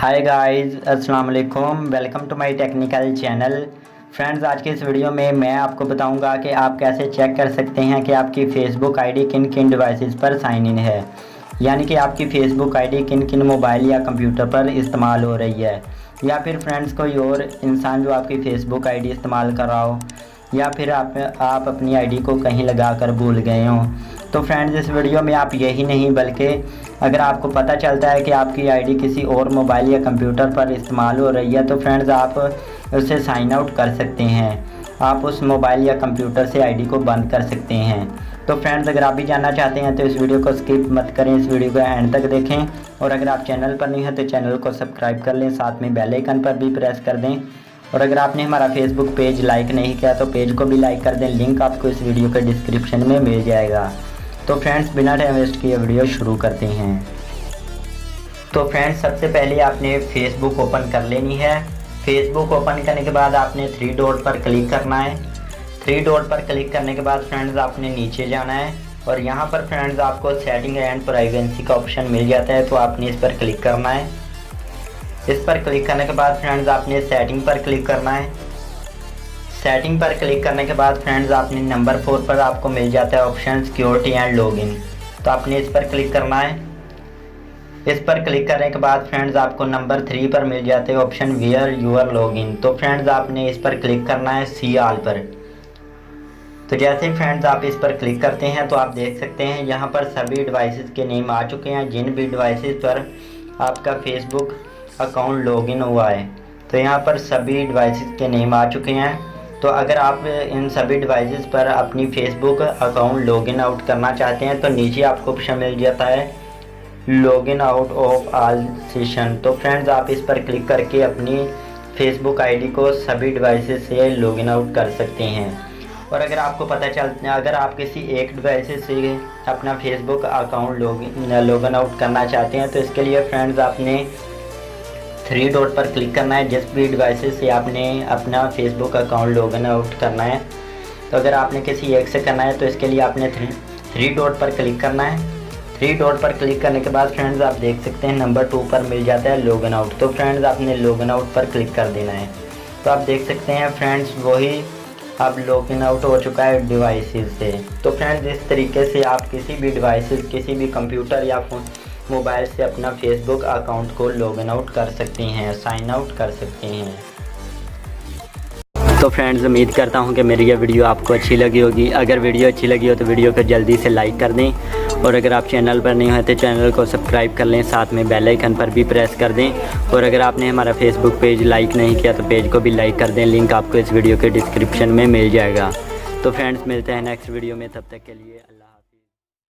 हाय guys, अस्सलाम वालेकुम। Welcome to my technical channel. Friends, आज के इस वीडियो में मैं आपको बताऊंगा कि आप कैसे चेक कर सकते हैं कि आपकी फ़ेसबुक आईडी किन किन डिवाइसेस पर साइन इन है, यानी कि आपकी फ़ेसबुक आईडी किन किन मोबाइल या कंप्यूटर पर इस्तेमाल हो रही है, या फिर फ्रेंड्स कोई और इंसान जो आपकी फ़ेसबुक आईडी इस्तेमाल कर रहा हो, या फिर आप अपनी आईडी को कहीं लगा कर भूल गए हों। तो फ्रेंड्स, इस वीडियो में आप यही नहीं बल्कि अगर आपको पता चलता है कि आपकी आईडी किसी और मोबाइल या कंप्यूटर पर इस्तेमाल हो रही है तो फ्रेंड्स आप उसे साइन आउट कर सकते हैं। आप उस मोबाइल या कंप्यूटर से आईडी को बंद कर सकते हैं। तो फ्रेंड्स, अगर आप भी जानना चाहते हैं तो इस वीडियो को स्किप मत करें, इस वीडियो को एंड तक देखें। और अगर आप चैनल पर नहीं हैं तो चैनल को सब्सक्राइब कर लें, साथ में बेल आइकन पर भी प्रेस कर दें। और अगर आपने हमारा फेसबुक पेज लाइक नहीं किया तो पेज को भी लाइक कर दें, लिंक आपको इस वीडियो के डिस्क्रिप्शन में मिल जाएगा। तो फ्रेंड्स, बिना टाइम वेस्ट किए वीडियो शुरू करते हैं। तो फ्रेंड्स, सबसे पहले आपने फेसबुक ओपन कर लेनी है। फेसबुक ओपन करने के बाद आपने 3 डॉट पर क्लिक करना है। 3 डॉट पर क्लिक करने के बाद फ्रेंड्स आपने नीचे जाना है और यहाँ पर फ्रेंड्स आपको सेटिंग एंड प्राइवेसी का ऑप्शन मिल जाता है, तो आपने इस पर क्लिक करना है। इस पर क्लिक करने के बाद फ्रेंड्स आपने सेटिंग पर क्लिक करना है। सेटिंग पर क्लिक करने के बाद फ्रेंड्स आपने नंबर 4 पर आपको मिल जाता है ऑप्शन सिक्योरिटी एंड लॉगिन, तो आपने इस पर क्लिक करना है। इस पर क्लिक करने के बाद फ्रेंड्स आपको नंबर 3 पर मिल जाते हैं ऑप्शन वेयर यूर लॉगिन, तो फ्रेंड्स आपने इस पर क्लिक करना है सी ऑल पर। तो जैसे ही फ्रेंड्स आप इस पर क्लिक करते हैं तो आप देख सकते हैं यहाँ पर सभी डिवाइसेस के नेम आ चुके हैं जिन भी डिवाइसेस पर आपका फेसबुक अकाउंट लॉगिन हुआ है। तो यहाँ पर सभी डिवाइसेस के नेम आ चुके हैं। तो अगर आप इन सभी डिवाइसेस पर अपनी फेसबुक अकाउंट लॉगिन आउट करना चाहते हैं तो नीचे आपको ऑप्शन मिल जाता है login out of all session, तो फ्रेंड्स आप इस पर क्लिक करके अपनी फेसबुक आईडी को सभी डिवाइसेस से लॉगिन आउट कर सकते हैं। और अगर आपको पता अगर आप किसी एक डिवाइसेस से अपना फेसबुक अकाउंट लॉगिन आउट करना चाहते हैं तो इसके लिए फ्रेंड्स आपने 3 डॉट पर क्लिक करना है। जिस भी डिवाइसेस से आपने अपना फेसबुक अकाउंट लॉगिन आउट करना है, तो अगर आपने किसी एक से करना है तो इसके लिए आपने 3 डॉट पर क्लिक करना है। 3 डॉट पर क्लिक करने के बाद फ्रेंड्स आप देख सकते हैं नंबर 2 पर मिल जाता है लॉगिन आउट, तो फ्रेंड्स आपने लॉगिन आउट पर क्लिक कर देना है। तो आप देख सकते हैं फ्रेंड्स वही अब लॉगिन आउट हो चुका है डिवाइसेस से। तो फ्रेंड्स, इस तरीके से आप किसी भी डिवाइसेस, किसी भी कंप्यूटर या मोबाइल से अपना फेसबुक अकाउंट को लॉगिन आउट कर सकते हैं, साइन आउट कर सकते हैं। तो फ्रेंड्स, उम्मीद करता हूं कि मेरी यह वीडियो आपको अच्छी लगी होगी। अगर वीडियो अच्छी लगी हो तो वीडियो को जल्दी से लाइक कर दें, और अगर आप चैनल पर नहीं हो तो चैनल को सब्सक्राइब कर लें, साथ में बेल आइकन पर भी प्रेस कर दें। और अगर आपने हमारा फेसबुक पेज लाइक नहीं किया तो पेज को भी लाइक कर दें, लिंक आपको इस वीडियो के डिस्क्रिप्शन में मिल जाएगा। तो फ्रेंड्स, मिलते हैं नेक्स्ट वीडियो में, तब तक के लिए अल्लाह।